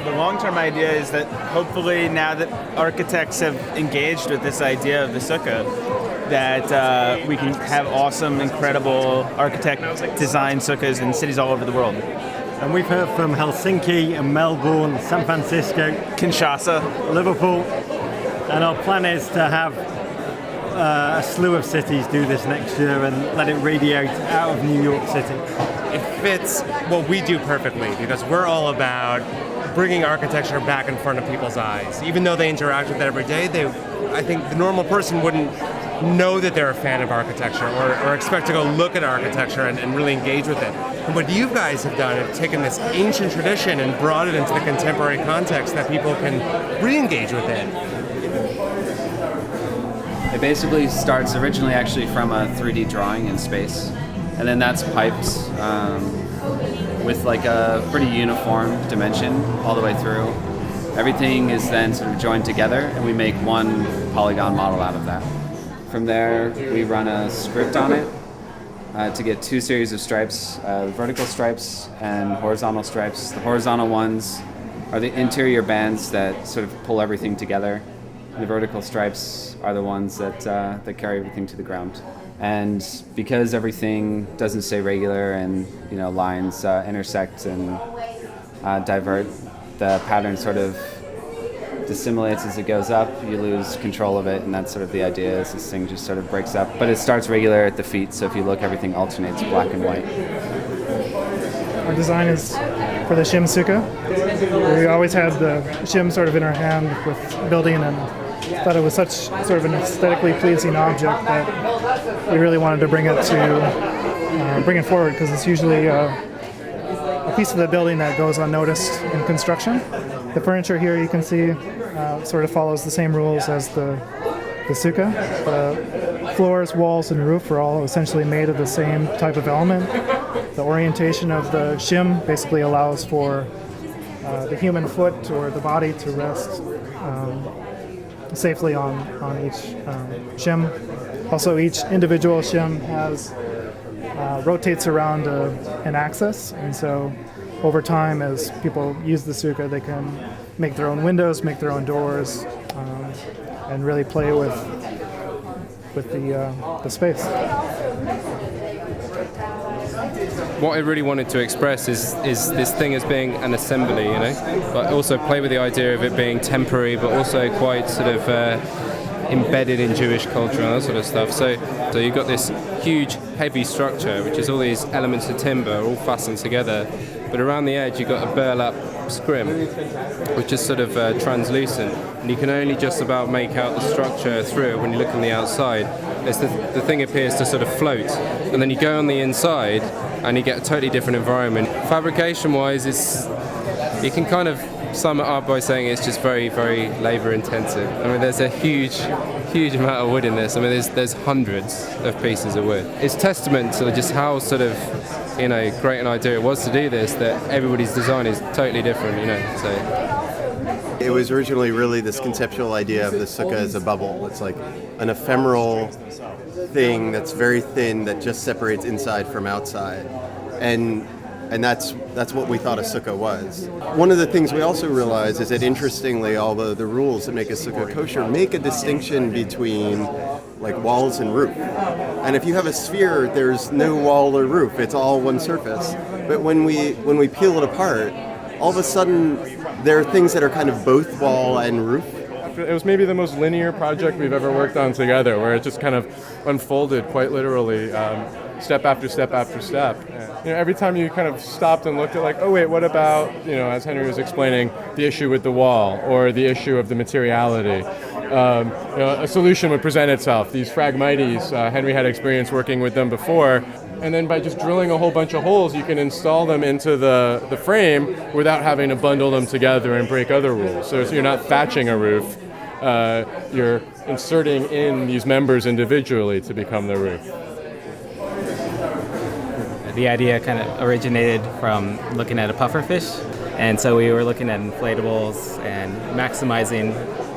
The long-term idea is that hopefully now that architects have engaged with this idea of the sukkah, that we can have awesome, incredible architect-designed sukkahs in cities all over the world. And we've heard from Helsinki and Melbourne, San Francisco, Kinshasa, Liverpool, and our plan is to have a slew of cities do this next year and let it radiate out of New York City. It fits what we do perfectly because we're all about bringing architecture back in front of people's eyes. Even though they interact with it every day, I think the normal person wouldn't know that they're a fan of architecture or expect to go look at architecture and really engage with it. And what you guys have done is taken this ancient tradition and brought it into the contemporary context that people can re-engage with it. It basically starts originally actually from a 3D drawing in space, and then that's piped with like a pretty uniform dimension all the way through. Everything is then sort of joined together, and we make one polygon model out of that. From there, we run a script on it to get two series of stripes, vertical stripes and horizontal stripes. The horizontal ones are the interior bands that sort of pull everything together. The vertical stripes are the ones that carry everything to the ground. And because everything doesn't stay regular and lines intersect and divert, the pattern sort of dissimulates as it goes up. You lose control of it, and that's sort of the idea, is this thing just sort of breaks up. But it starts regular at the feet, so if you look, everything alternates black and white. Our design is for the shim sukkah. We always had the shim sort of in our hand with building, and thought it was such sort of an aesthetically pleasing object that we really wanted to bring it forward, because it's usually a piece of the building that goes unnoticed in construction. The furniture here, you can see, sort of follows the same rules as the sukkah. The floors, walls, and roof are all essentially made of the same type of element. The orientation of the shim basically allows for the human foot or the body to rest safely on each shim. Also, each individual shim rotates around an axis, and so over time, as people use the sukkah, they can make their own windows, make their own doors, and really play with the space. What I really wanted to express is this thing as being an assembly, but also play with the idea of it being temporary, but also quite sort of embedded in Jewish culture and that sort of stuff. So you've got this huge, heavy structure, which is all these elements of timber all fastened together, but around the edge you've got a burlap scrim, which is sort of translucent, and you can only just about make out the structure through it when you look on the outside. The thing appears to sort of float, and then you go on the inside and you get a totally different environment. Fabrication-wise, you can kind of sum it up by saying it's just very, very labor-intensive. I mean, there's a huge amount of wood in this. I mean, there's hundreds of pieces of wood. It's testament to just how sort of great an idea it was to do this, that everybody's design is totally different, so. It was originally really this conceptual idea of the sukkah as a bubble. It's like an ephemeral thing that's very thin that just separates inside from outside. And that's what we thought a sukkah was. One of the things we also realized is that, interestingly, all the rules that make a sukkah kosher make a distinction between like walls and roof. And if you have a sphere, there's no wall or roof. It's all one surface. But when we peel it apart, all of a sudden there are things that are kind of both wall and roof. It was maybe the most linear project we've ever worked on together, where it just kind of unfolded quite literally, step after step after step. Every time you kind of stopped and looked at like, oh wait, what about, as Henry was explaining, the issue with the wall or the issue of the materiality? A solution would present itself. These Phragmites, Henry had experience working with them before, and then by just drilling a whole bunch of holes, you can install them into the frame without having to bundle them together and break other rules. So you're not thatching a roof, you're inserting in these members individually to become the roof. The idea kind of originated from looking at a pufferfish, and so we were looking at inflatables and maximizing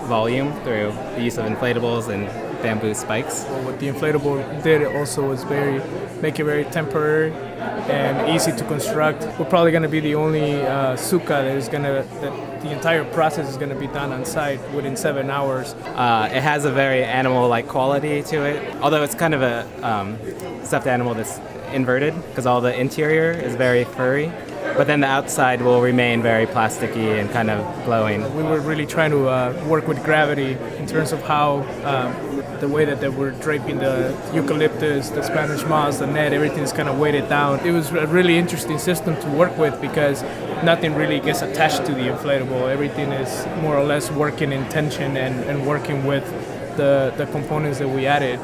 volume through the use of inflatables and bamboo spikes. What the inflatable did also was make it very temporary and easy to construct. We're probably going to be the only sukkah that the entire process is going to be done on site within 7 hours. It has a very animal-like quality to it, although it's kind of a stuffed animal that's inverted because all the interior is very furry, but then the outside will remain very plasticky and kind of glowing. We were really trying to work with gravity in terms of how the way that they were draping the eucalyptus, the Spanish moss, the net, everything is kind of weighted down. It was a really interesting system to work with because nothing really gets attached to the inflatable. Everything is more or less working in tension and working with the components that we added.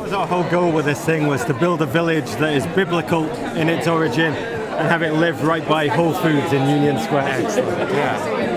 Our whole goal with this thing was to build a village that is biblical in its origin and have it live right by Whole Foods in Union Square. Yeah.